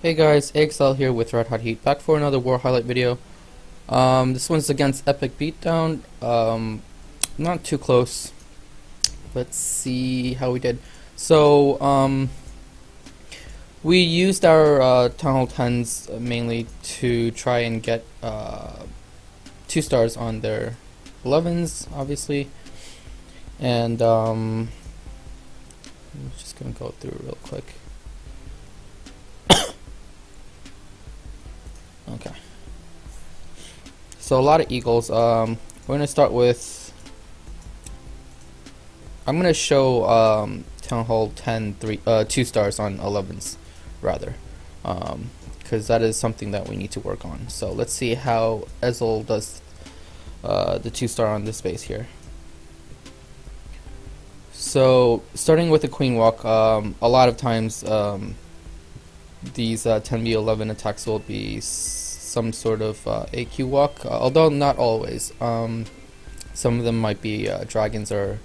Hey guys, AXL here with Red Hot Heat, back for another war highlight video. This one's against Epic Beatdown. Not too close. Let's see how we did. So, we used our Town Hall 10s mainly to try and get 2 stars on their 11s, obviously. And, I'm just gonna go through real quick. Okay. So a lot of eagles. We're gonna start with. I'm gonna show Town Hall 10 2 stars on 11s, rather, because that is something that we need to work on. So let's see how Ezel does the 2 star on this base here. So starting with the queen walk, a lot of times these 10b11 attacks will be some sort of AQ walk, although not always. Some of them might be dragons or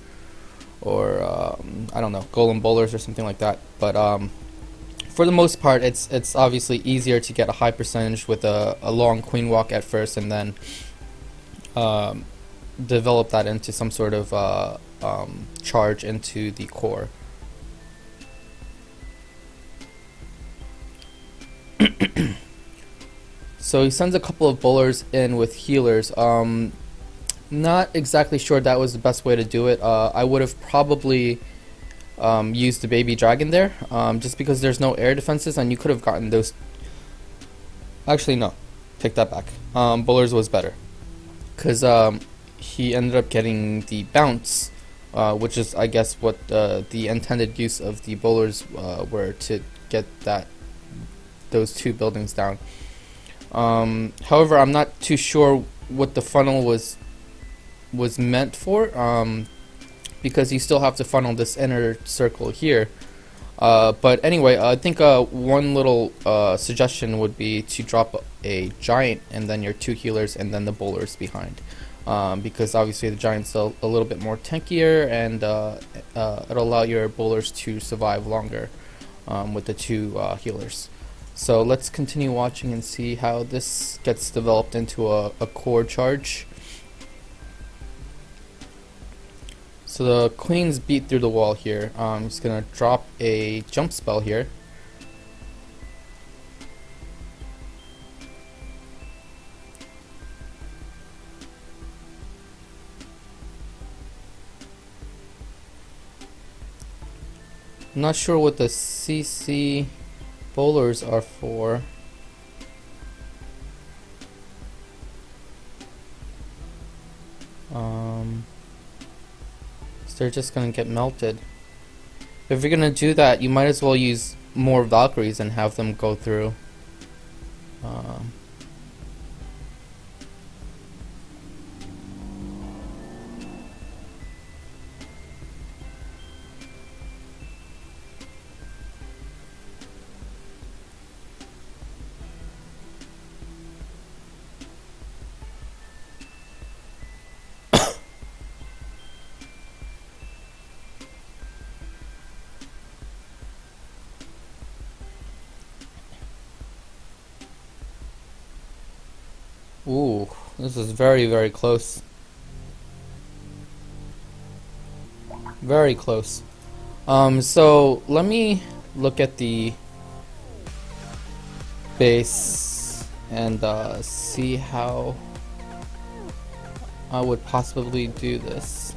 I don't know, golem bowlers or something like that. But for the most part, it's obviously easier to get a high percentage with a long queen walk at first, and then develop that into some sort of charge into the core. So he sends a couple of bowlers in with healers. Not exactly sure that was the best way to do it. I would have probably used the baby dragon there, just because there's no air defenses, and you could have gotten those. Actually, no, take that back. Bowlers was better, because he ended up getting the bounce, which is, I guess, what the intended use of the bowlers were, to get those 2 buildings down. However, I'm not too sure what the funnel was meant for, because you still have to funnel this inner circle here. But anyway, I think one little suggestion would be to drop a giant and then your 2 healers and then the bowlers behind, because obviously the giant's a little bit more tankier, and it'll allow your bowlers to survive longer with the 2 healers. So let's continue watching and see how this gets developed into a core charge. So the queens beat through the wall here. I'm just gonna drop a jump spell here. I'm not sure what the CC bowlers are for. So they're just gonna get melted. If you're gonna do that, you might as well use more Valkyries and have them go through. Ooh, this is very, very close. Very close. So let me look at the base and see how I would possibly do this.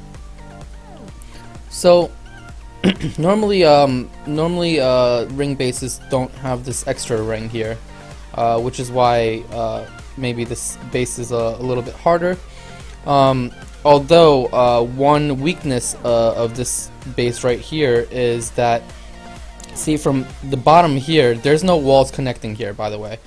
So normally ring bases don't have this extra ring here, which is why maybe this base is a little bit harder. Although one weakness of this base right here is that, see, from the bottom here, there's no walls connecting here, by the way.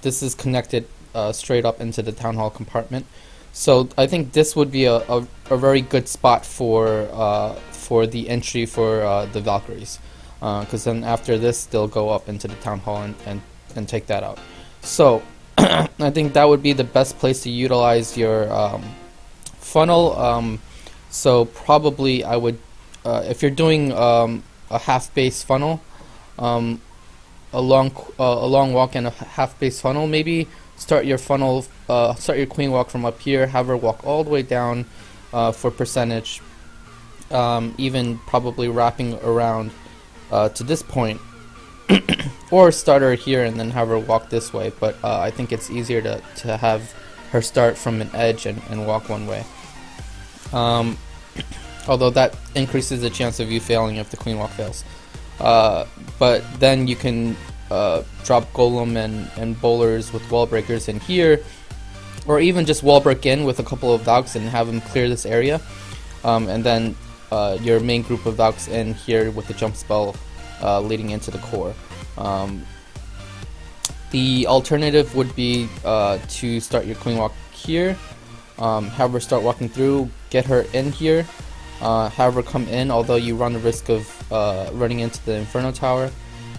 This is connected straight up into the town hall compartment. So I think this would be a very good spot for the entry for the Valkyries, because then after this they'll go up into the town hall and take that out. So I think that would be the best place to utilize your funnel. So probably I would, if you're doing a half base funnel, a long walk and a half base funnel. Maybe start your queen walk from up here, have her walk all the way down for percentage, even probably wrapping around to this point, or start her here and then have her walk this way. But I think it's easier to have her start from an edge and walk one way. Although that increases the chance of you failing if the queen walk fails. But then you can drop golem and bowlers with wall breakers in here, or even just wall break in with a couple of Valks and have them clear this area, and then your main group of Valks in here with the jump spell leading into the core. The alternative would be to start your queen walk here, have her start walking through, get her in here, have her come in, although you run the risk of running into the Inferno Tower,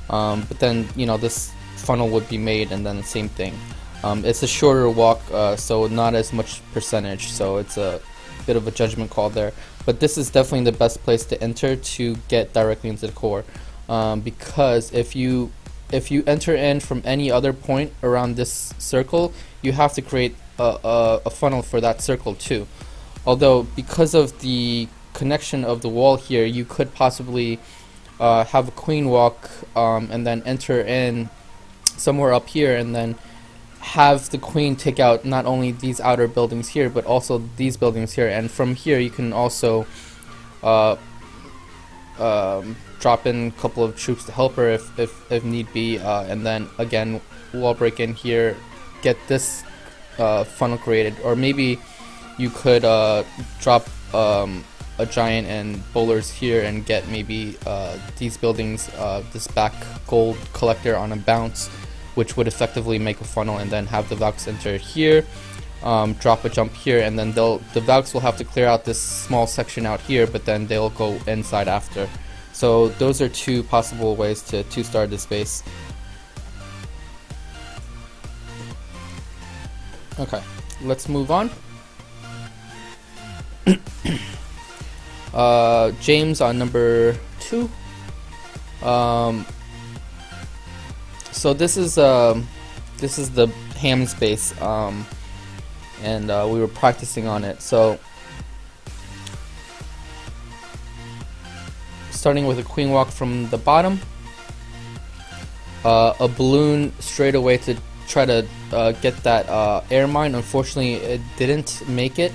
but then this funnel would be made, and then the same thing. It's a shorter walk, so not as much percentage, so it's a bit of a judgment call there, but this is definitely the best place to enter to get directly into the core, because if you enter in from any other point around this circle, you have to create a funnel for that circle too. Although because of the connection of the wall here, you could possibly have a queen walk and then enter in somewhere up here, and then have the queen take out not only these outer buildings here but also these buildings here, and from here you can also drop in a couple of troops to help her if need be, and then again wall break in here, get this funnel created. Or maybe you could drop a giant and bowlers here and get maybe these buildings, this back gold collector on a bounce, which would effectively make a funnel, and then have the Valks enter here, drop a jump here, and then the Valks will have to clear out this small section out here, but then they'll go inside after. So those are two possible ways to two-star this base. Okay, let's move on. James on number 2. So this is the Ham's base, and we were practicing on it. So starting with a queen walk from the bottom, a balloon straight away to try to get that air mine. Unfortunately, it didn't make it.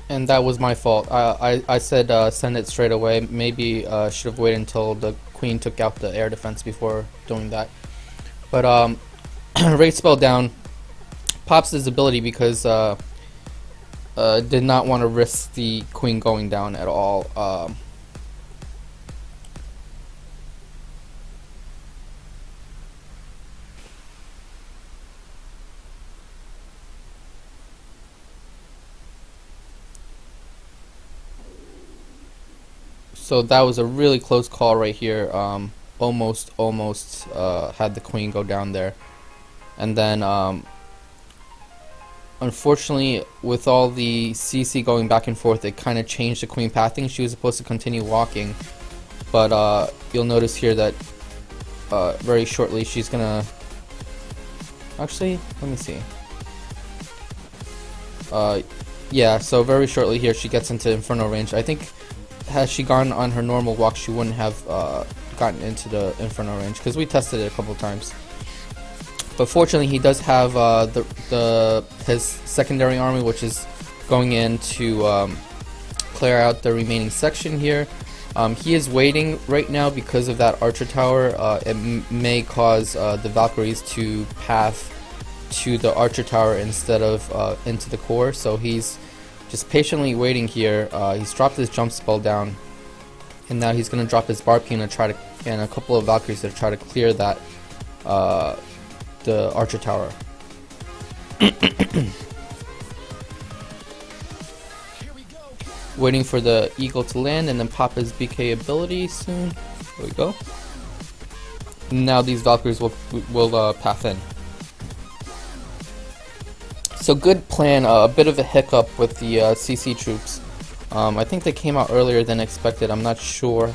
And that was my fault. I said send it straight away. Maybe should have waited until the queen took out the air defense before doing that. But rate spell down, pops his ability because did not want to risk the queen going down at all. So that was a really close call right here. Almost had the queen go down there, and then unfortunately, with all the CC going back and forth, it kind of changed the queen pathing. She was supposed to continue walking, but you'll notice here that very shortly she's gonna. Actually, let me see. Yeah, so very shortly here she gets into Inferno range. I think had she gone on her normal walk, she wouldn't have gotten into the Inferno range, because we tested it a couple times. But fortunately, he does have his secondary army, which is going in to clear out the remaining section here. He is waiting right now because of that archer tower. It may cause the Valkyries to path to the archer tower instead of into the core, so he's just patiently waiting here. He's dropped his jump spell down, and now he's going to drop his Barpine and a couple of Valkyries to try to clear that the archer tower. Waiting for the eagle to land and then pop his BK ability soon. There we go. Now these Valkyries will path in. So good plan, a bit of a hiccup with the CC troops. I think they came out earlier than expected. I'm not sure.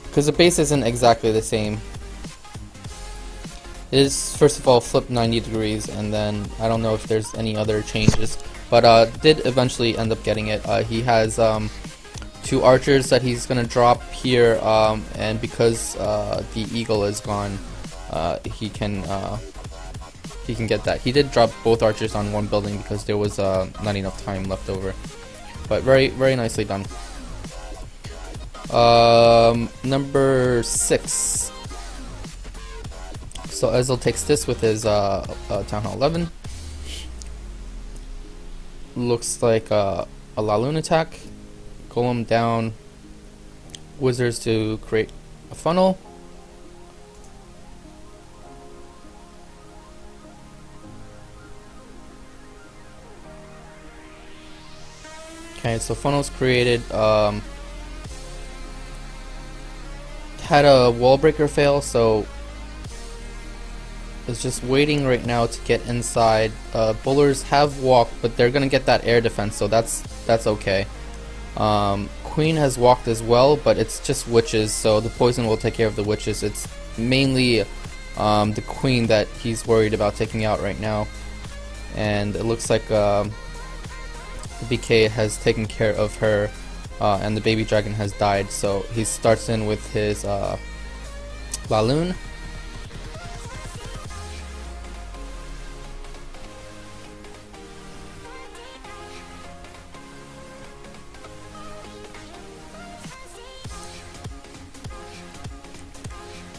Because the base isn't exactly the same. It is, first of all, flipped 90 degrees, and then I don't know if there's any other changes. But did eventually end up getting it. He has 2 archers that he's gonna drop here, and because the eagle is gone, he can get that. He did drop both archers on one building because there was not enough time left over. But very, very nicely done. Number 6. So Ezel takes this with his Town Hall 11. Looks like a Laloon attack. Golem down. Wizards to create a funnel. Okay, so funnels created. Had a wall breaker fail, so it's just waiting right now to get inside. Bowlers have walked, but they're gonna get that air defense, so that's okay. Queen has walked as well, but it's just witches, so the poison will take care of the witches. It's mainly the queen that he's worried about taking out right now, and it looks like the BK has taken care of her, and the baby dragon has died. So he starts in with his Laloon.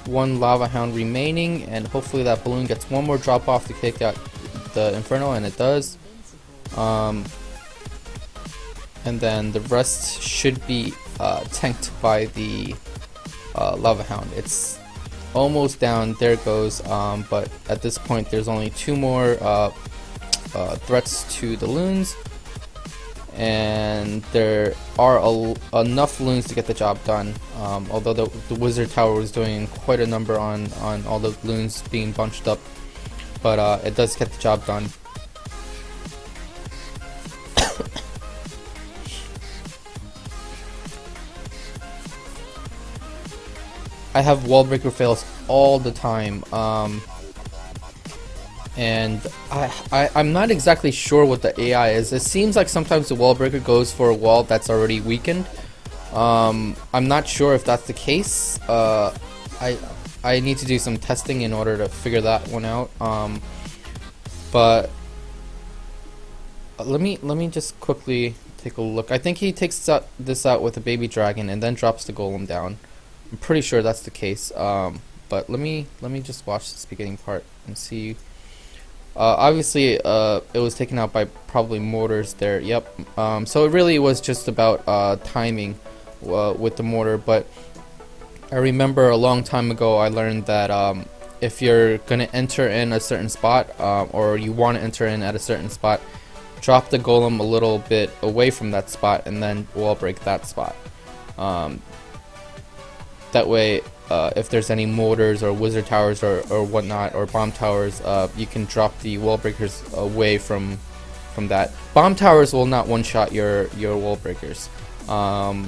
One Lava Hound remaining, and hopefully that balloon gets one more drop off to kick out the Inferno, and it does. And then the rest should be tanked by the Lava Hound. It's almost down, there it goes, but at this point there's only 2 more threats to the loons, and there are enough loons to get the job done, although the wizard tower was doing quite a number on all the loons being bunched up, but it does get the job done. I have wall breaker fails all the time, and I'm not exactly sure what the AI is. It seems like sometimes the wall breaker goes for a wall that's already weakened. I'm not sure if that's the case. I need to do some testing in order to figure that one out. But let me just quickly take a look. I think he takes this out with a baby dragon and then drops the golem down. I'm pretty sure that's the case, but let me just watch this beginning part and see. Obviously, it was taken out by probably mortars there. Yep. So it really was just about timing with the mortar. But I remember a long time ago I learned that if you're gonna enter in a certain spot, or you want to enter in at a certain spot, drop the golem a little bit away from that spot and then wall break that spot. That way, if there's any mortars or wizard towers or whatnot, or bomb towers, you can drop the wall breakers away from that. Bomb towers will not one-shot your wall breakers. I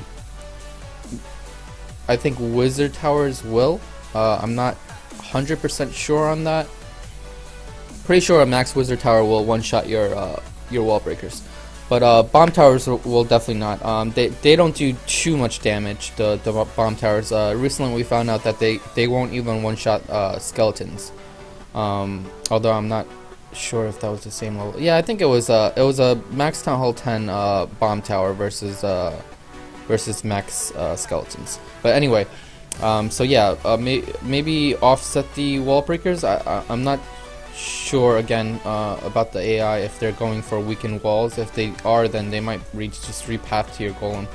think wizard towers will. I'm not 100% sure on that. Pretty sure a max wizard tower will one-shot your wall breakers. But bomb towers will definitely not. They don't do too much damage, the bomb towers. Recently we found out that they won't even one-shot skeletons. Although I'm not sure if that was the same level. Yeah, I think it was a max Town Hall 10 bomb tower versus max skeletons. But anyway, so yeah, maybe offset the wall breakers. I'm not sure again about the AI, if they're going for weakened walls. If they are, then they might just repath to your golem.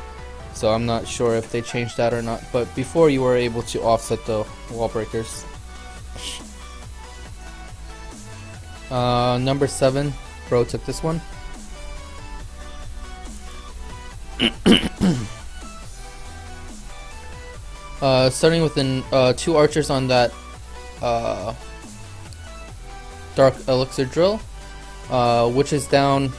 So I'm not sure if they changed that or not, but before you were able to offset the wall breakers. Number 7, bro took this one. Starting with 2 archers on that Dark Elixir Drill, which is down.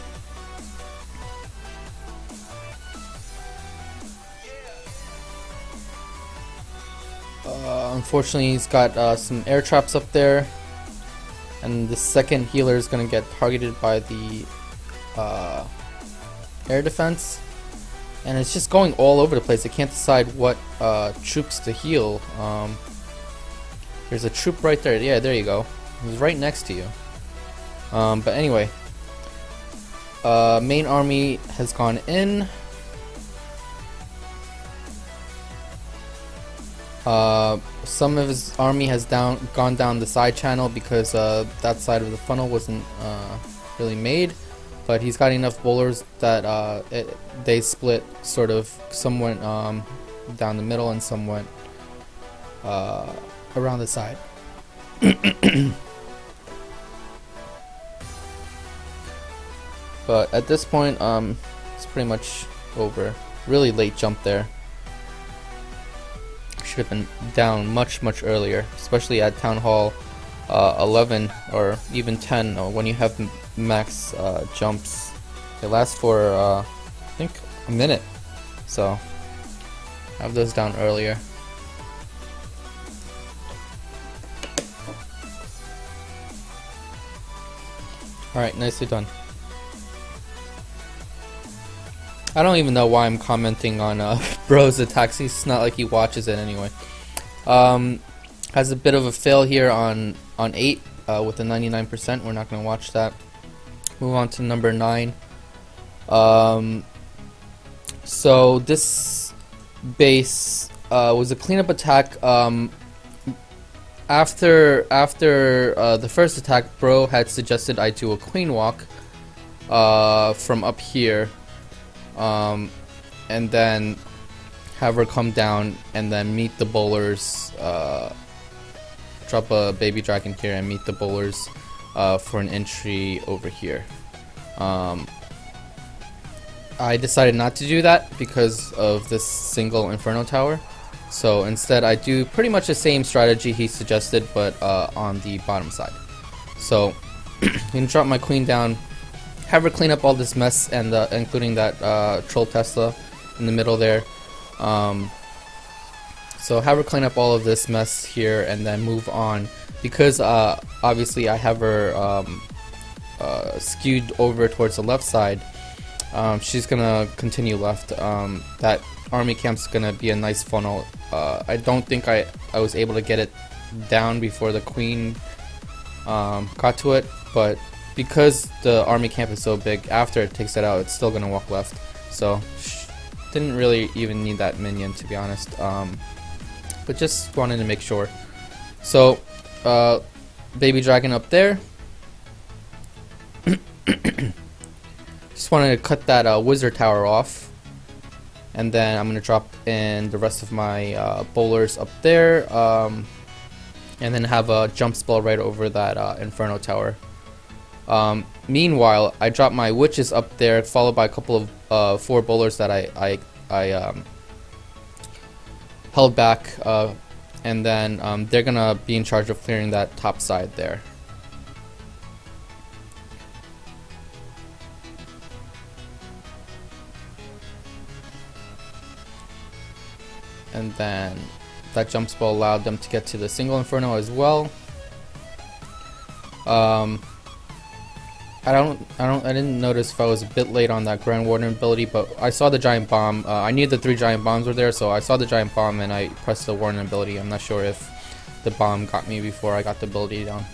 Unfortunately, he's got some air traps up there, and the second healer is going to get targeted by the air defense, and it's just going all over the place. I can't decide what troops to heal. There's a troop right there. Yeah, there you go. He's right next to you. But anyway, main army has gone in. Some of his army has gone down the side channel because that side of the funnel wasn't really made, but he's got enough bowlers that they split sort of. Some went down the middle and some went around the side. But at this point, it's pretty much over. Really late jump there. Should have been down much earlier, especially at Town Hall 11 or even 10 when you have max jumps. They last for I think a minute, so have those down earlier. Alright, nicely done. I don't even know why I'm commenting on Bro's attacks. It's not like he watches it anyway. Has a bit of a fail here on 8 with a 99%. We're not going to watch that. Move on to number 9. So this base was a cleanup attack. After the first attack, Bro had suggested I do a queen walk from up here. And then have her come down and then meet the bowlers, drop a baby dragon here and meet the bowlers for an entry over here. I decided not to do that because of this single Inferno Tower, so instead I do pretty much the same strategy he suggested, but on the bottom side. So I'm gonna drop my queen down, have her clean up all this mess, and including that troll Tesla in the middle there. So have her clean up all of this mess here and then move on, because obviously I have her skewed over towards the left side. She's gonna continue left. That army camp's gonna be a nice funnel. I don't think I was able to get it down before the queen got to it, but because the army camp is so big, after it takes it out, it's still gonna walk left. So didn't really even need that minion, to be honest. But just wanted to make sure. So baby dragon up there. Just wanted to cut that wizard tower off, and then I'm gonna drop in the rest of my bowlers up there, and then have a jump spell right over that inferno tower. Meanwhile, I dropped my witches up there, followed by a couple of 4 bowlers that I held back, and then they're gonna be in charge of clearing that top side there. And then that jump spell allowed them to get to the single inferno as well. I didn't notice if I was a bit late on that Grand Warden ability, but I saw the giant bomb. I knew the 3 giant bombs were there, so I saw the giant bomb and I pressed the Warden ability. I'm not sure if the bomb got me before I got the ability down,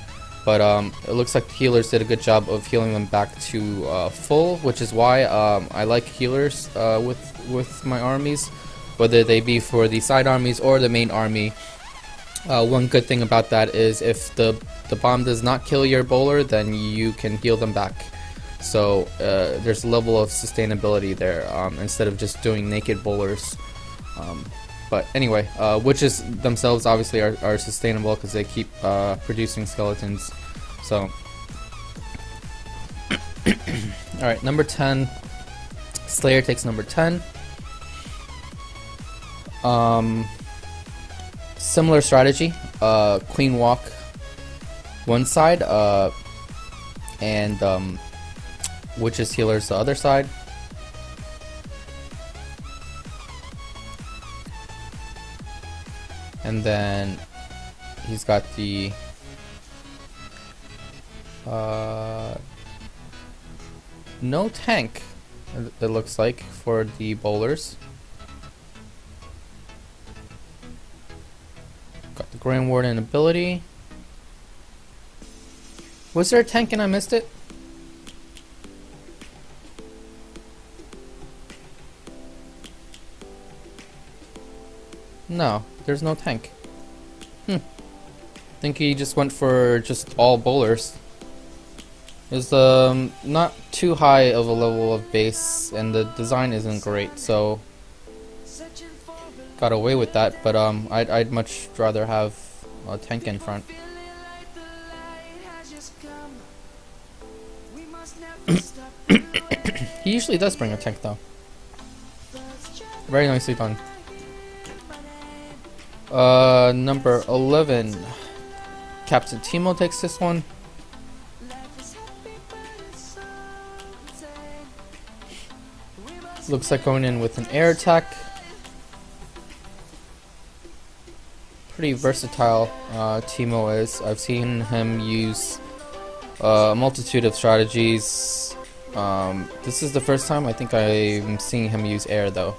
but it looks like the healers did a good job of healing them back to full, which is why I like healers with my armies, whether they be for the side armies or the main army. One good thing about that is if the bomb does not kill your bowler, then you can heal them back. So there's a level of sustainability there, instead of just doing naked bowlers. But anyway, witches themselves obviously are sustainable because they keep producing skeletons. So alright, number 10. Slayer takes number 10. Similar strategy, queen walk one side, and witches healers the other side. And then he's got the no tank, it looks like, for the bowlers. Got the Grand Warden ability. Was there a tank and I missed it? No, there's no tank. I think he just went for just all bowlers. It's not too high of a level of base, and the design isn't great, so got away with that. But I'd much rather have a tank in front. He usually does bring a tank though. Very nicely done. Number 11, Captain Teemo takes this one. Looks like going in with an air attack. Pretty versatile Teemo is. I've seen him use a multitude of strategies. This is the first time I think I'm seeing him use air though.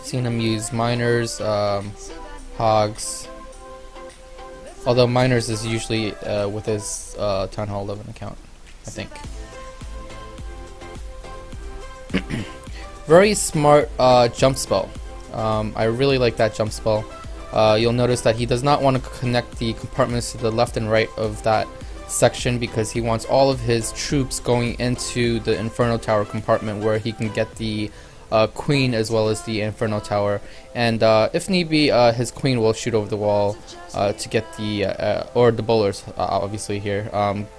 Seen him use miners, hogs. Although miners is usually with his Town Hall 11 account, I think. Very smart jump spell. I really like that jump spell. You'll notice that he does not want to connect the compartments to the left and right of that section because he wants all of his troops going into the Inferno Tower compartment where he can get the Queen as well as the Inferno Tower, and if need be, his Queen will shoot over the wall to get the or the bowlers obviously here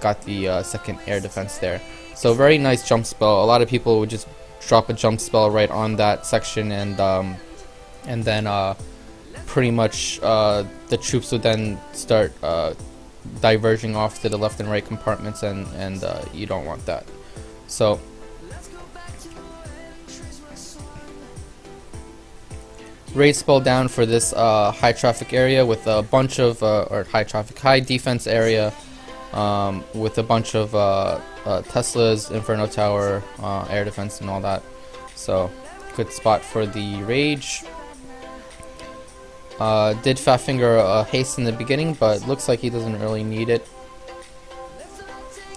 got the second air defense there. So very nice jump spell. A lot of people would just drop a jump spell right on that section, and then pretty much the troops would then start diverging off to the left and right compartments, and you don't want that. So raid spell down for this high traffic area with a bunch of high defense area with a bunch of Teslas, Inferno Tower, air defense, and all that. So good spot for the rage. Did Fatfinger haste in the beginning, but looks like he doesn't really need it.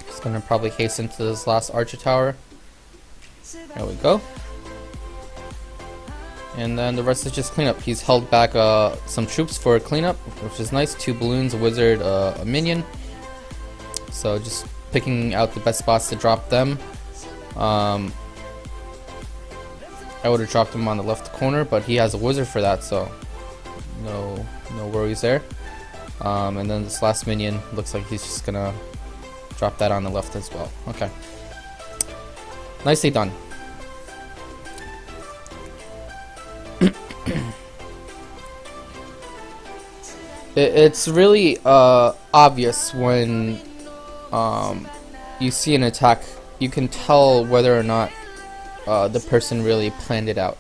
He's gonna probably hasten to this last Archer Tower. There we go. And then the rest is just cleanup. He's held back some troops for cleanup, which is nice. 2 balloons, a wizard, a minion. So just picking out the best spots to drop them. I would have dropped him on the left corner, but he has a wizard for that, so no worries there. And then this last minion looks like he's just gonna drop that on the left as well. Okay, nicely done. It's really obvious when you see an attack. You can tell whether or not the person really planned it out.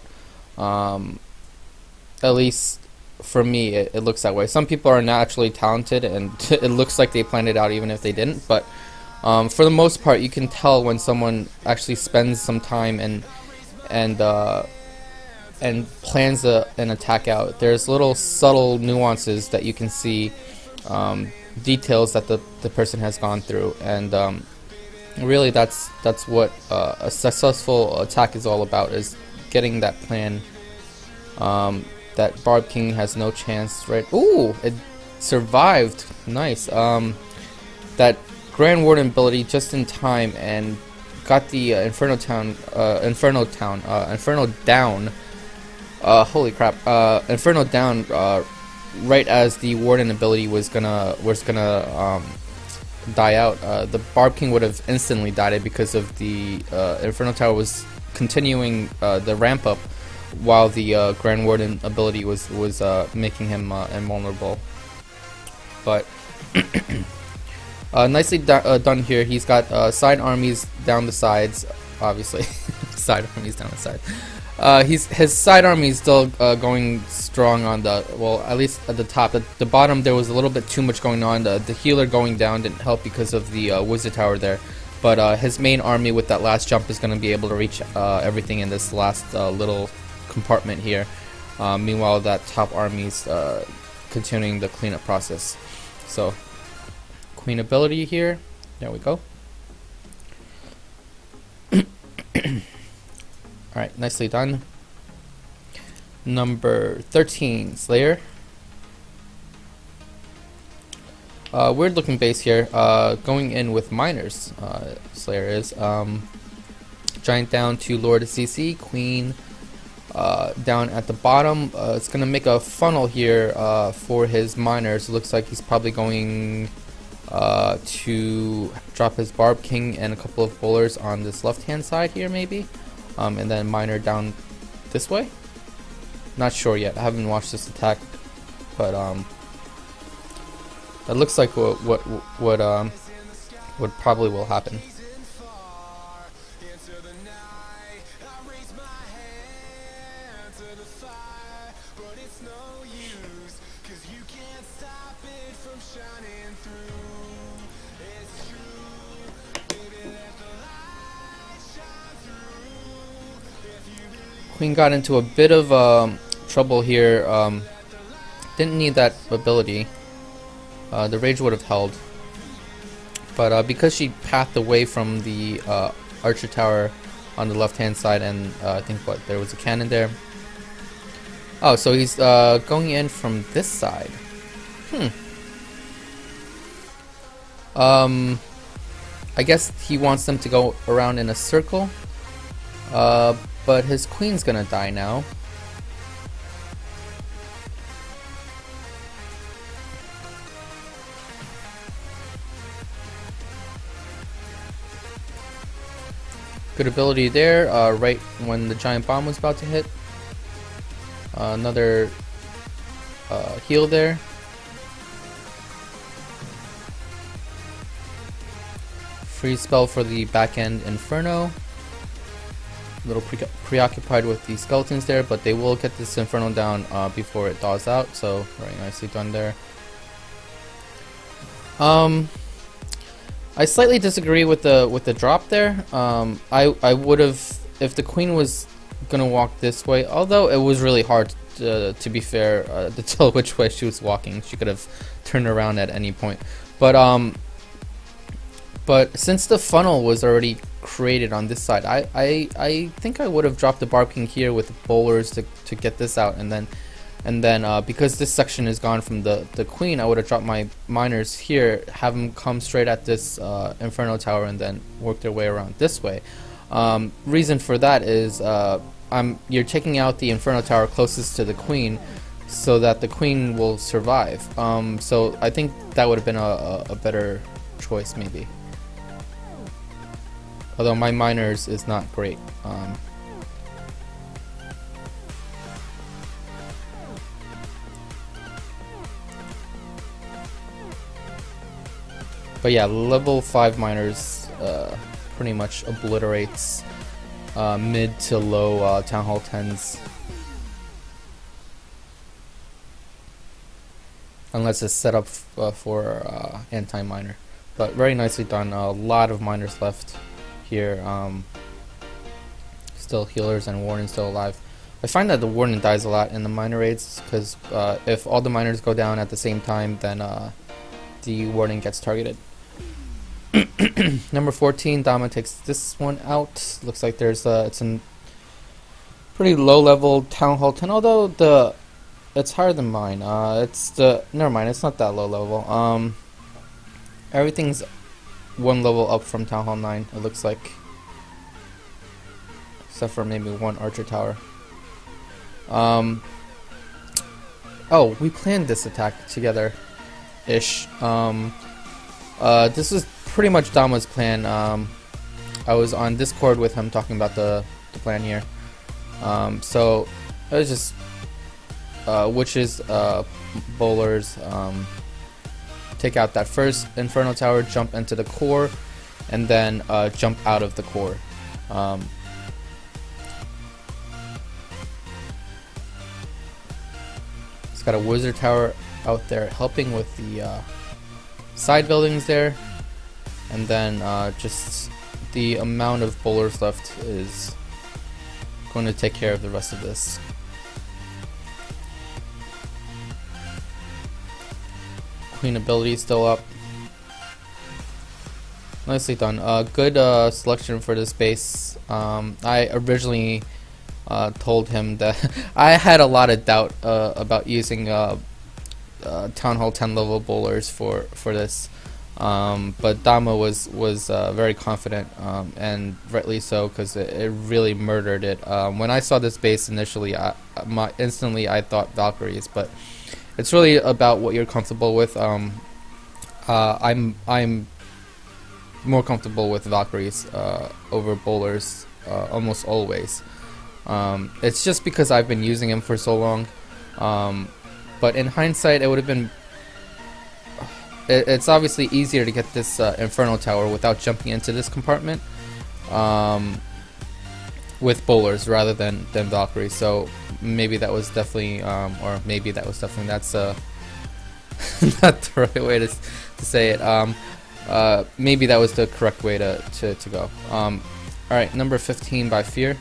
At least for me, it looks that way. Some people are naturally talented, and it looks like they planned it out even if they didn't. But for the most part, you can tell when someone actually spends some time and plans an attack out. There's little subtle nuances that you can see, details that the person has gone through, and really that's what a successful attack is all about, is getting that plan. That Barb King has no chance, right? Ooh, it survived. Nice. That Grand Warden ability just in time and got the Inferno down. Holy crap! Inferno down right as the Warden ability was gonna die out. The Barb King would have instantly died because of the Inferno Tower was continuing the ramp up while the Grand Warden ability was making him invulnerable. But nicely done here. He's got side armies down the sides, obviously. Side armies down the side. His side army is still going strong on the, well, at least at the top. At the bottom there was a little bit too much going on. The healer going down didn't help because of the wizard tower there. But his main army with that last jump is going to be able to reach everything in this last little compartment here. Meanwhile, that top army's continuing the cleanup process. So, queen ability here. There we go. Alright, nicely done. Number 13, Slayer. Weird looking base here. Going in with miners, Slayer is. Giant down to Lord CC, Queen down at the bottom. It's going to make a funnel here for his miners. It looks like he's probably going to drop his Barb King and a couple of bowlers on this left hand side here maybe. And then miner down this way. Not sure yet. I haven't watched this attack, but that looks like what probably will happen. Queen got into a bit of trouble here. Didn't need that ability. The rage would have held, but because she pathed away from the archer tower on the left hand side, and I think there was a cannon there. Oh, so he's going in from this side. I guess he wants them to go around in a circle. But his queen's gonna die now. Good ability there, right when the giant bomb was about to hit. Another heal there. Free spell for the back end Inferno. A little preoccupied with the skeletons there, but they will get this Inferno down before it thaws out, so very nicely done there. I slightly disagree with the drop there. I would have, if the queen was gonna walk this way, although it was really hard to be fair to tell which way she was walking. She could have turned around at any point, but since the funnel was already created on this side, I think I would have dropped the Barb King here with the bowlers to get this out, and then because this section is gone from the queen, I would have dropped my miners here, have them come straight at this Inferno tower, and then work their way around this way. Reason for that is you're taking out the Inferno tower closest to the queen, so that the queen will survive. So I think that would have been a better choice maybe. Although my miners is not great. But yeah, level 5 miners pretty much obliterates mid to low Town Hall 10s. Unless it's set up for anti-miner. But very nicely done. A lot of miners left here. Still healers and Warden still alive. I find that the Warden dies a lot in the miner raids, because if all the miners go down at the same time, then the Warden gets targeted. Number 14, Dama takes this one out. Looks like there's it's a pretty low level Town Hall 10, although it's higher than mine. Never mind, it's not that low level. Everything's one level up from Town Hall 9, it looks like, except for maybe one archer tower. Oh, we planned this attack together ish. This is pretty much Dama's plan. I was on Discord with him talking about the plan here. So it was just witches, bowlers, take out that first Inferno tower, jump into the core, and then jump out of the core. He's got a wizard tower out there helping with the side buildings there, and then just the amount of bowlers left is going to take care of the rest of this. Queen ability still up. Nicely done. Good selection for this base. I originally told him that I had a lot of doubt about using Town Hall 10 level bowlers for this, but Dama was very confident, and rightly so, because it really murdered it. When I saw this base initially, instantly I thought Valkyries, but it's really about what you're comfortable with. I'm more comfortable with Valkyries over bowlers almost always. It's just because I've been using them for so long. But in hindsight, it would have been. It's obviously easier to get this Inferno Tower without jumping into this compartment with bowlers rather than Valkyries. So maybe that was definitely, or maybe that was definitely. That's not the right way to say it. Maybe that was the correct way to go. Alright, number 15 by Fear.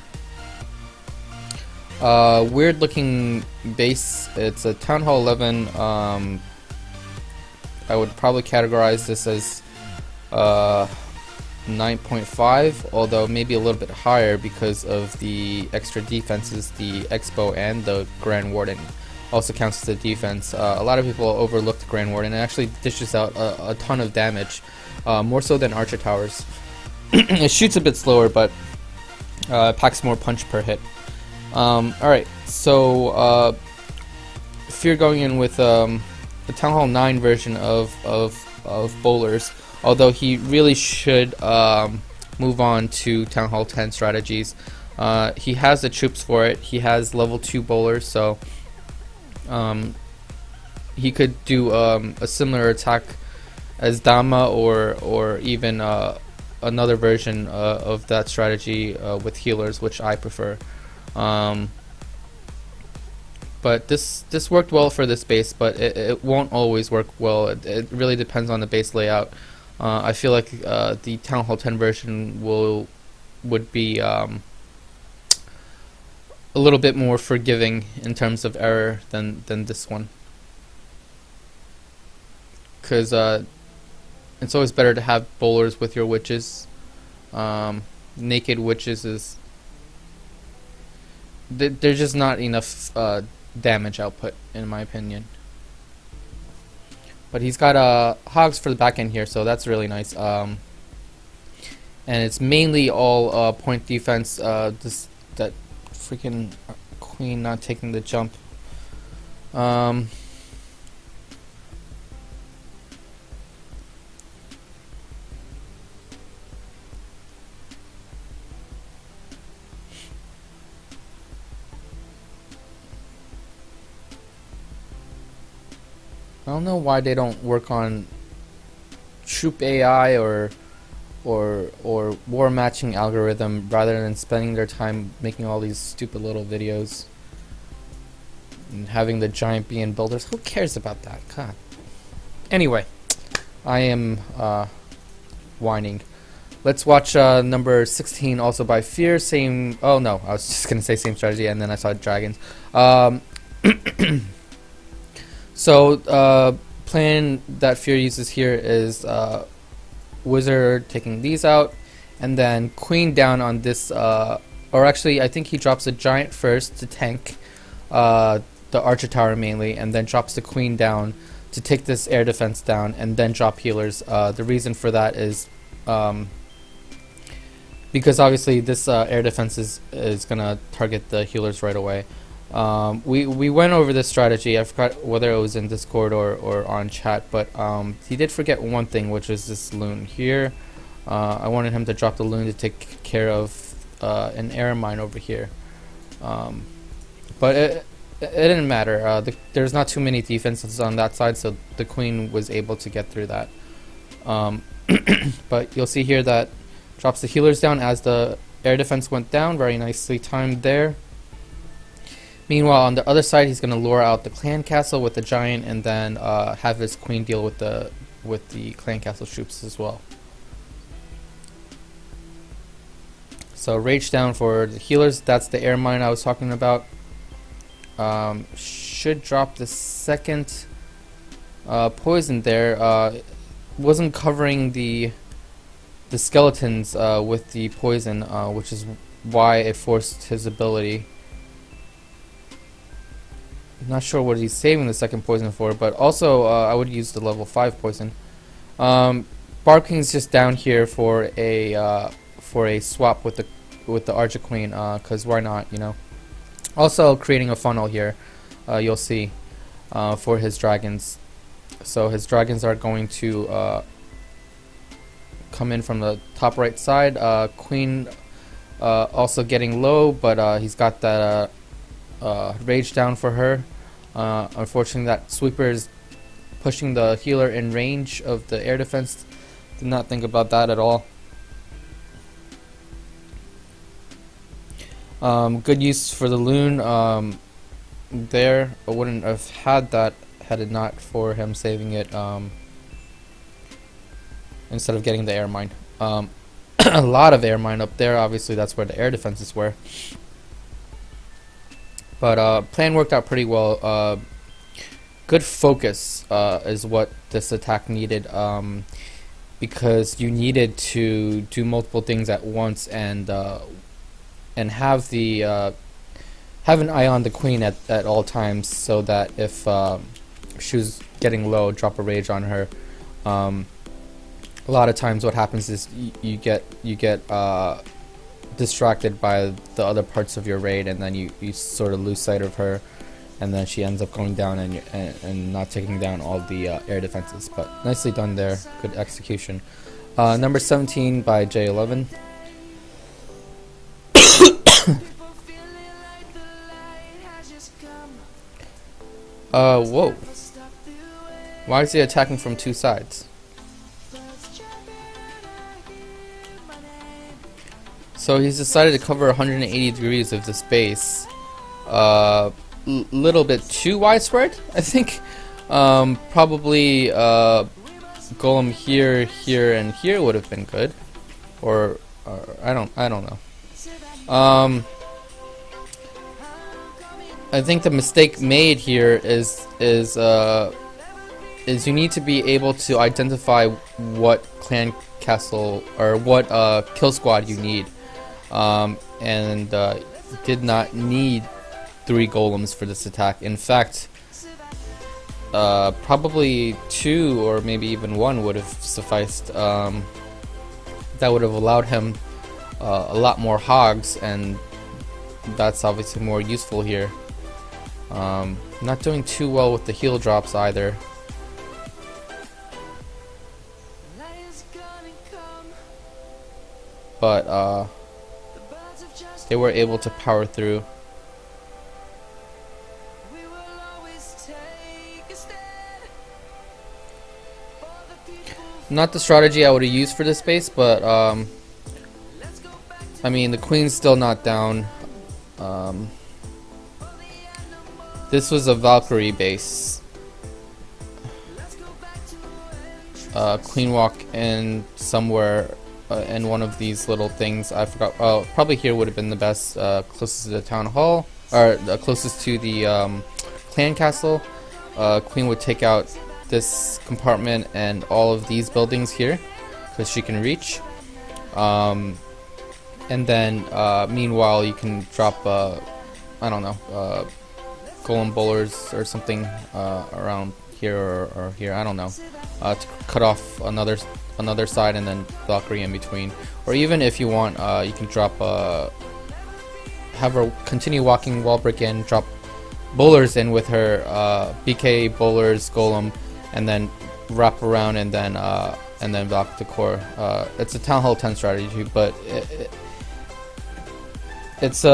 Weird looking base. It's a Town Hall 11. I would probably categorize this as 9.5, although maybe a little bit higher because of the extra defenses. The Expo and the Grand Warden also counts as a defense. A lot of people overlook the Grand Warden. It actually dishes out a ton of damage, more so than Archer Towers. It shoots a bit slower, but packs more punch per hit. Alright, so Fear going in with the Town Hall 9 version of bowlers, although he really should move on to Town Hall 10 strategies. He has the troops for it. He has level 2 bowlers, so he could do a similar attack as Dama, or even another version of that strategy with healers, which I prefer. But this worked well for this base, but it won't always work well. It really depends on the base layout. I feel like the Town Hall 10 version would be a little bit more forgiving in terms of error than this one, because it's always better to have bowlers with your witches. Naked witches is there's just not enough damage output, in my opinion. But he's got hogs for the back end here, so that's really nice. And it's mainly all point defense. That freaking queen not taking the jump. I don't know why they don't work on troop AI or war matching algorithm rather than spending their time making all these stupid little videos and having the giant BN builders. Who cares about that? God. Anyway, I am whining. Let's watch number 16, also by Fear. Same. Oh no, I was just gonna say same strategy, and then I saw dragons. So, plan that Fear uses here is Wizard taking these out, and then Queen down on this, or actually I think he drops a Giant first to tank the Archer Tower mainly, and then drops the Queen down to take this air defense down, and then drop healers. The reason for that is because obviously this air defense is going to target the healers right away. We went over this strategy. I forgot whether it was in Discord or on chat, but he did forget one thing, which is this loon here. I wanted him to drop the loon to take care of an air mine over here, but it didn't matter. There's not too many defenses on that side, so the Queen was able to get through that. But you'll see here that drops the healers down as the air defense went down. Very nicely timed there. Meanwhile, on the other side, he's going to lure out the clan castle with the giant, and then have his queen deal with the clan castle troops as well. So rage down for the healers. That's the air mine I was talking about. Should drop the second poison there. Wasn't covering the skeletons with the poison, which is why it forced his ability. Not sure what he's saving the second poison for, but also I would use the level 5 poison. Barking's just down here for a swap with the Archer Queen, cause why not, you know. Also creating a funnel here, you'll see, for his dragons. So his dragons are going to come in from the top right side. Queen also getting low, but he's got that rage down for her. Unfortunately, that sweeper is pushing the healer in range of the air defense. Did not think about that at all. Good use for the loon there. I wouldn't have had that had it not for him saving it instead of getting the air mine. A lot of air mine up there. Obviously, that's where the air defenses were. But plan worked out pretty well. Good focus is what this attack needed, because you needed to do multiple things at once and have the have an eye on the queen at all times, so that if she was getting low, drop a rage on her. A lot of times, what happens is you get distracted by the other parts of your raid, and then you sort of lose sight of her, and then she ends up going down and not taking down all the air defenses. But nicely done there, good execution. Number 17 by J11. Whoa. Why is he attacking from two sides? So he's decided to cover 180 degrees of this base. Little bit too widespread, I think. Probably golem here, here, and here would have been good, or I don't know. I think the mistake made here is you need to be able to identify what clan castle or what kill squad you need, and did not need 3 golems for this attack. In fact, probably 2 or maybe even 1 would have sufficed. That would have allowed him a lot more hogs, and that's obviously more useful here. Not doing too well with the heal drops either. But they were able to power through. Not the strategy I would have used for this base, but I mean, the queen's still not down. This was a Valkyrie base. Queen walk in somewhere in one of these little things. I forgot. Probably here would have been the best, closest to the town hall, or closest to the clan castle. Queen would take out this compartment and all of these buildings here, because she can reach. And then meanwhile, you can drop I don't know, golem bowlers or something around here or here, I don't know, to cut off another side, and then Valkyrie in between. Or even if you want, you can drop have her continue walking wall break in, drop bowlers in with her BK bowlers golem, and then wrap around and then block the core. It's a Town Hall 10 strategy, but it's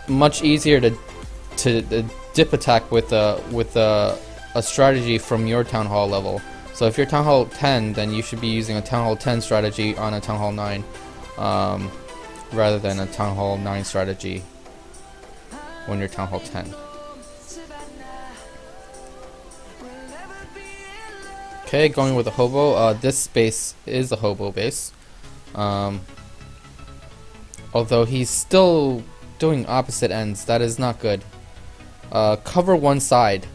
much easier to dip attack with a strategy from your Town Hall level. So if you're Town Hall 10, then you should be using a Town Hall 10 strategy on a Town Hall 9, rather than a Town Hall 9 strategy when you're Town Hall 10. Okay, going with a hobo. This base is a hobo base. Although he's still doing opposite ends, that is not good. Cover one side.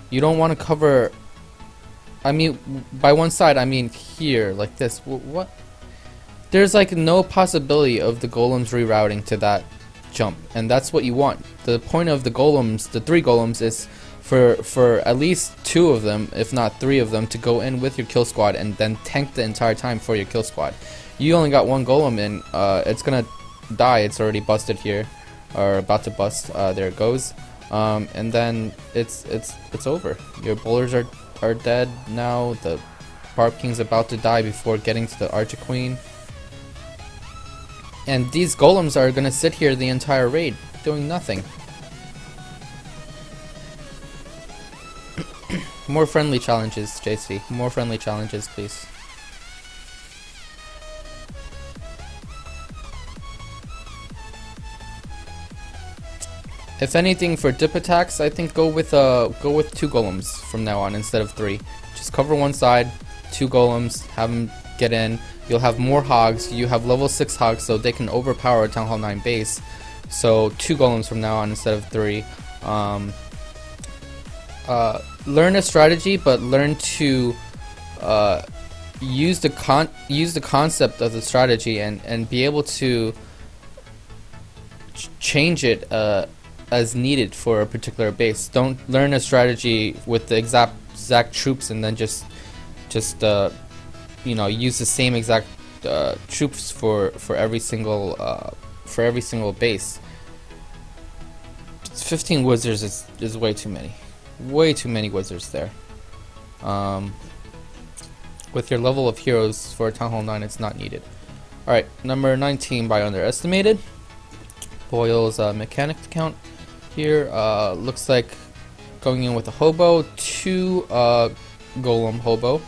You don't want to cover... I mean, by one side, I mean here, like this. What? There's like no possibility of the golems rerouting to that jump, and that's what you want. The point of the golems, the 3 golems, is for at least 2 of them, if not 3 of them, to go in with your kill squad and then tank the entire time for your kill squad. You only got 1 golem in, it's gonna die. It's already busted here, or about to bust. There it goes, and then it's over. Your bowlers are dead now. The Barb King's about to die before getting to the Archer Queen, and these golems are gonna sit here the entire raid doing nothing. More friendly challenges, JC. More friendly challenges, please. If anything, for dip attacks, I think go with 2 golems from now on instead of 3. Just cover one side, 2 golems, have them get in. You'll have more hogs. You have level 6 hogs, so they can overpower a Town Hall 9 base. So 2 golems from now on instead of 3. Learn a strategy, but learn to use the concept of the strategy and be able to change it as needed for a particular base. Don't learn a strategy with the exact troops and then just you know, use the same exact troops for every single base. 15 wizards is way too many. Way too many wizards there. With your level of heroes for Town Hall 9, it's not needed. Alright, number 19 by underestimated. Boyle's mechanic count here. Looks like going in with a hobo, 2 golem hobo.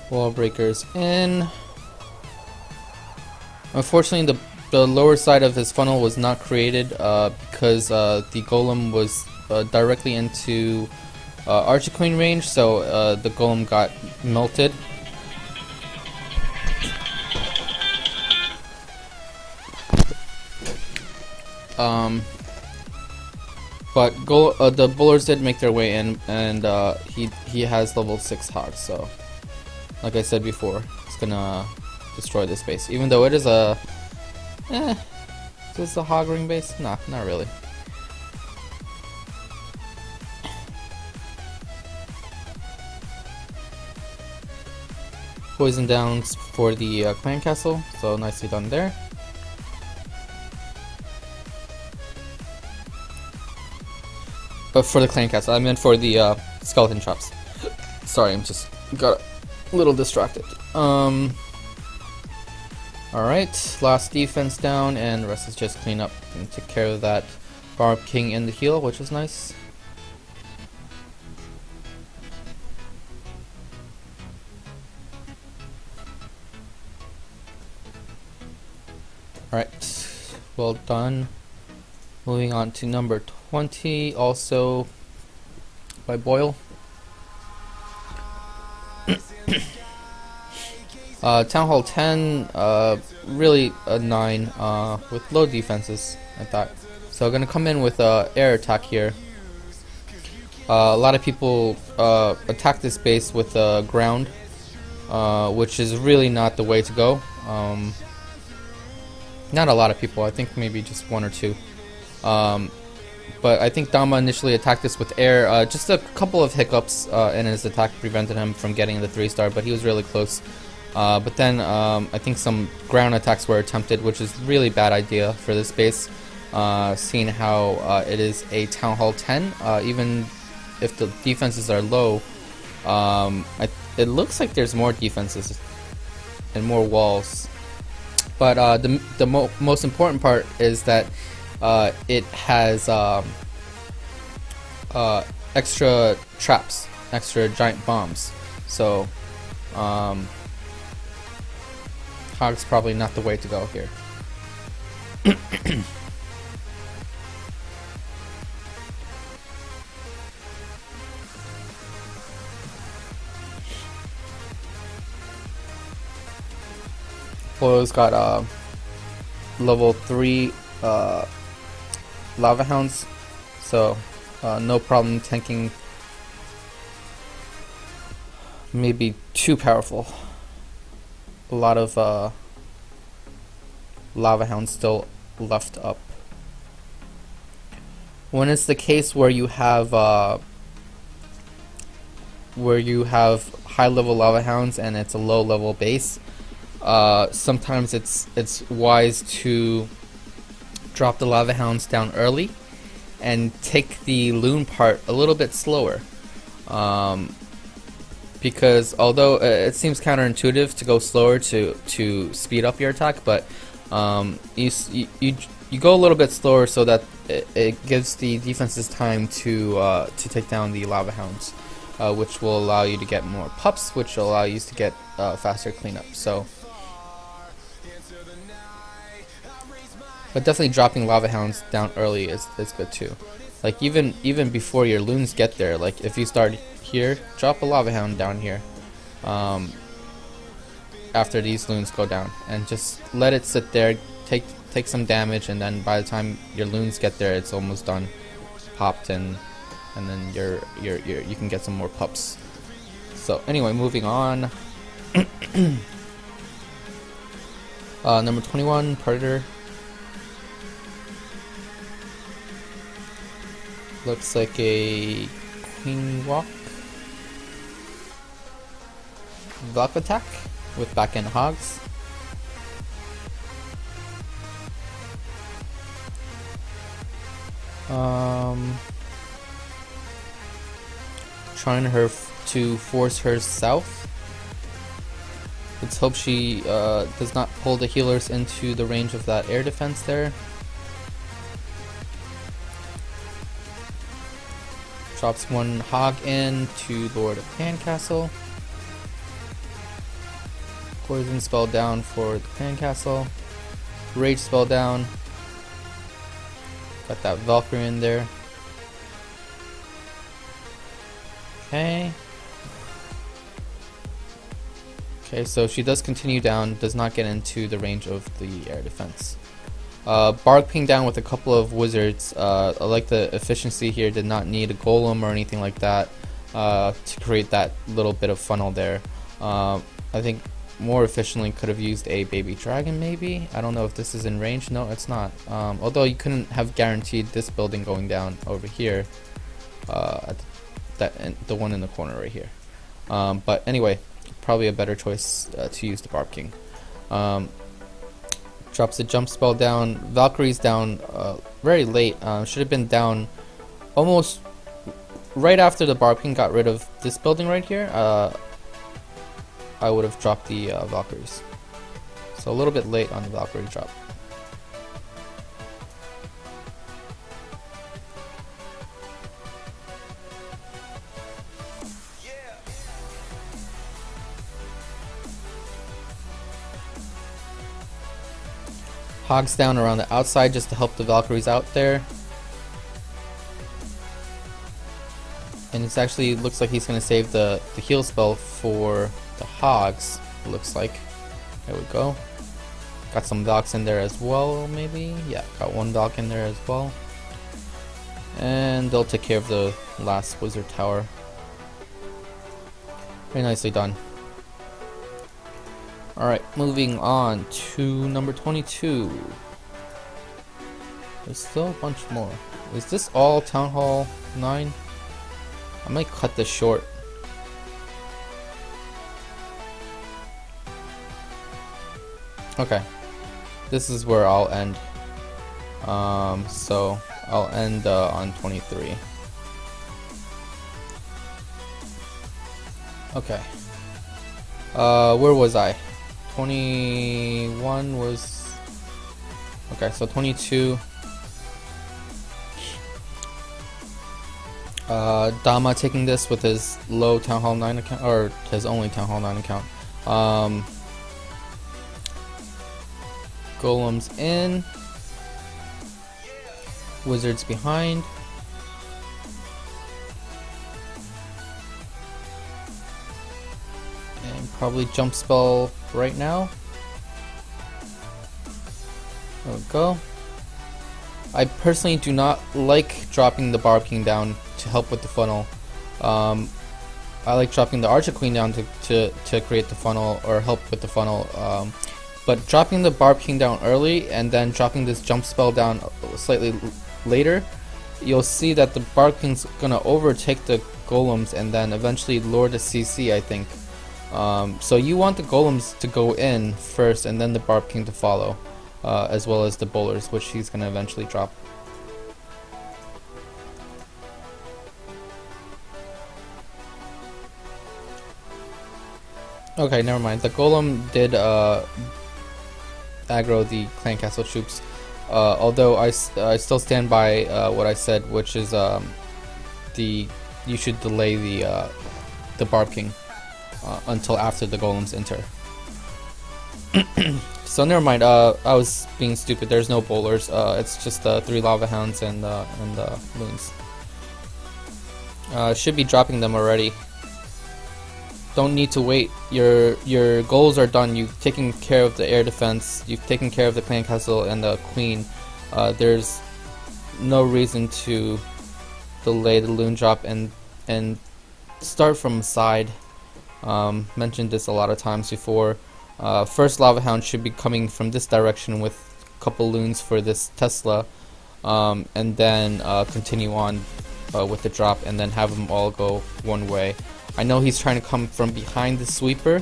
Wall breakers in. Unfortunately, the lower side of his funnel was not created because the golem was directly into Archer Queen range, so the golem got melted. But the bowlers did make their way in, and he has level 6 hogs, so like I said before, it's gonna destroy this base. Even though it is a... is this a hog ring base? Nah, not really. Poison downs for the clan castle, so nicely done there. But for the clan castle, I meant for the skeleton traps. Sorry, I'm just got a little distracted. Alright, last defense down, and the rest is just clean up and take care of that Barb King in the heal, which is nice. Alright, well done. Moving on to number 20, also by Boyle. Town Hall 10, really a 9 with low defenses, I thought. So gonna come in with air attack here. A lot of people attack this base with ground, which is really not the way to go. Not a lot of people, I think maybe just 1 or 2. But I think Dama initially attacked this with air. Just a couple of hiccups in his attack prevented him from getting the 3-star, but he was really close. But then I think some ground attacks were attempted, which is really bad idea for this base, seeing how it is a Town Hall 10. Even if the defenses are low, it looks like there's more defenses and more walls. But the most important part is that it has extra traps. extra giant bombs. So Hog's probably not the way to go here. Polo's got level 3 Lava Hounds, so no problem tanking. Maybe too powerful. A lot of Lava Hounds still left up. When it's the case where you have high level Lava Hounds and it's a low level base, sometimes it's wise to drop the Lava Hounds down early and take the Loon part a little bit slower. Because although it seems counterintuitive to go slower to speed up your attack, but you go a little bit slower so that it gives the defenses time to take down the Lava Hounds, which will allow you to get more pups, which will allow you to get faster cleanup. So, but definitely dropping Lava Hounds down early is good too. Like even before your Loons get there, like if you start here, drop a Lava Hound down here after these Loons go down, and just let it sit there, take some damage, and then by the time your Loons get there, it's almost done, popped, and then you can get some more pups. So anyway, moving on. Number 21, Predator. Looks like a Queen Walk Valk attack with back end Hogs. Trying to force her south. Let's hope she does not pull the healers into the range of that air defense there. Drops one Hog in to Lord of Pancastle. Poison spell down for the Pancastle. Rage spell down. Got that Valkyrie in there. Okay. Okay, so she does continue down, does not get into the range of the air defense. Bark ping down with a couple of wizards. I like the efficiency here, did not need a golem or anything like that to create that little bit of funnel there. I think more efficiently could have used a baby dragon maybe. I don't know if this is in range. No, it's not. Although you couldn't have guaranteed this building going down over here. The one in the corner right here. But anyway, probably a better choice to use the Barb King. Drops a jump spell down. Valkyrie's down very late. Should have been down almost right after the Barb King got rid of this building right here. I would have dropped the Valkyries. So a little bit late on the Valkyrie drop. Hogs down around the outside just to help the Valkyries out there. And it actually looks like he's going to save the heal spell for the Hogs, it looks like. There we go. Got some Valks in there as well, maybe? Yeah, got one Valk in there as well. And they'll take care of the last Wizard Tower. Very nicely done. Alright, moving on to number 22. There's still a bunch more. Is this all Town Hall 9? I might cut this short. Okay. This is where I'll end. So I'll end on 23. Okay. Where was I? 21 was... Okay, so 22. Dama taking this with his low Town Hall 9 account, or his only Town Hall 9 account. Golems in. Wizards behind. And probably jump spell right now. There we go. I personally do not like dropping the Barb King down to help with the funnel. I like dropping the Archer Queen down to create the funnel or help with the funnel. But dropping the Barb King down early and then dropping this jump spell down slightly later, you'll see that the Barb King's gonna overtake the golems and then eventually lure the CC, I think. So you want the golems to go in first and then the Barb King to follow, as well as the bowlers, which he's gonna eventually drop. Okay, never mind. The golem did aggro the clan castle troops, although I still stand by what I said, which is you should delay the Barb King until after the golems enter. So never mind. I was being stupid. There's no bowlers. It's just 3 lava hounds and loons. Should be dropping them already. Don't need to wait. Your goals are done. You've taken care of the air defense. You've taken care of the clan castle and the queen. There's no reason to delay the loon drop and start from side. Mentioned this a lot of times before. First lava hound should be coming from this direction with a couple loons for this Tesla, and then continue on with the drop and then have them all go one way. I know he's trying to come from behind the sweeper,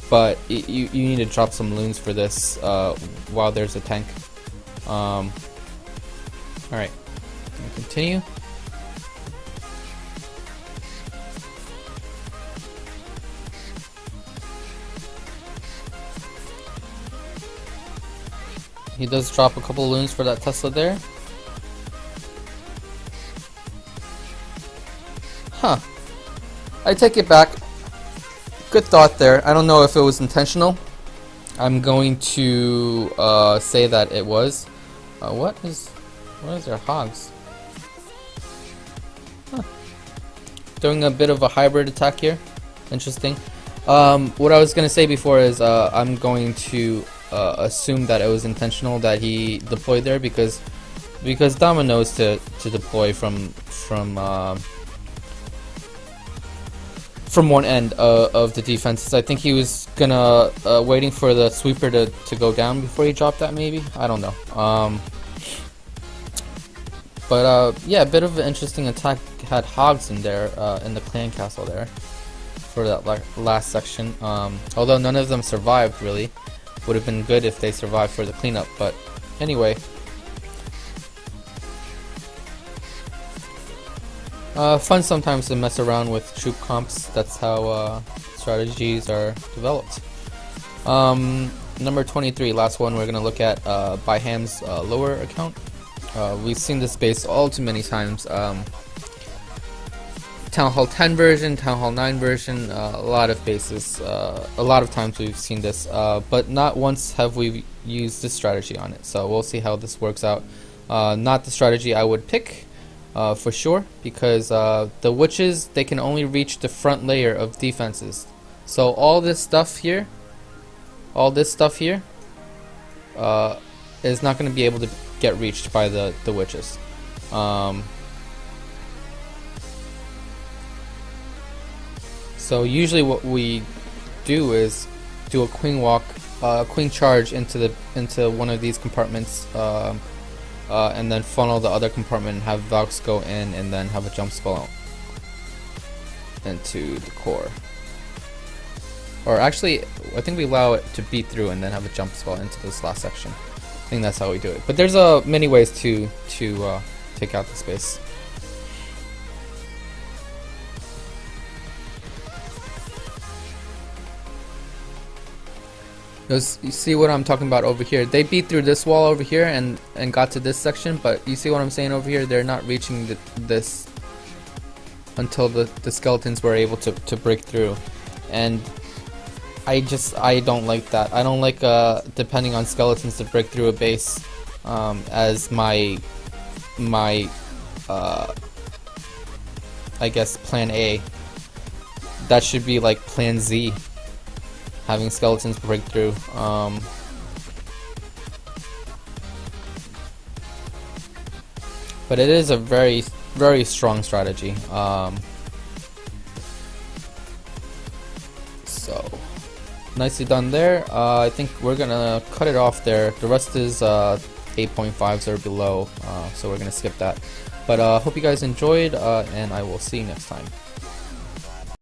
but you need to drop some loons for this while there's a tank. Alright, continue. He does drop a couple loons for that Tesla there. Huh. I take it back. Good thought there. I don't know if it was intentional. I'm going to say that it was. What is their hogs? Huh. Doing a bit of a hybrid attack here. Interesting. What I was going to say before is I'm going to assume that it was intentional that he deployed there because Dama knows to deploy from one end of the defenses. I think he was gonna waiting for the sweeper to go down before he dropped that, maybe. I don't know. Yeah, a bit of an interesting attack. Had hogs in there in the clan castle there for that last section. Although none of them survived, really. Would have been good if they survived for the cleanup, but anyway. Fun sometimes to mess around with troop comps. That's how strategies are developed. Number 23, last one we're going to look at, by Ham's lower account. We've seen this base all too many times. Town Hall 10 version, Town Hall 9 version, a lot of bases, a lot of times we've seen this, but not once have we used this strategy on it, so we'll see how this works out. Not the strategy I would pick, for sure, because the witches, they can only reach the front layer of defenses. So all this stuff here, is not going to be able to get reached by the witches. So usually what we do is do a queen walk, queen charge into one of these compartments, and then funnel the other compartment and have Valks go in and then have a jump spell into the core. Or actually, I think we allow it to beat through and then have a jump spell into this last section. I think that's how we do it. But there's many ways to take out the space. You see what I'm talking about over here? They beat through this wall over here and got to this section, but you see what I'm saying over here? They're not reaching this until the skeletons were able to break through. And I don't like that. I don't like depending on skeletons to break through a base as my I guess plan A. That should be like plan Z, having skeletons break through. But it is a very, very strong strategy. So nicely done there. I think we're gonna cut it off there. The rest is 8.5s or below, so we're gonna skip that. But hope you guys enjoyed, and I will see you next time.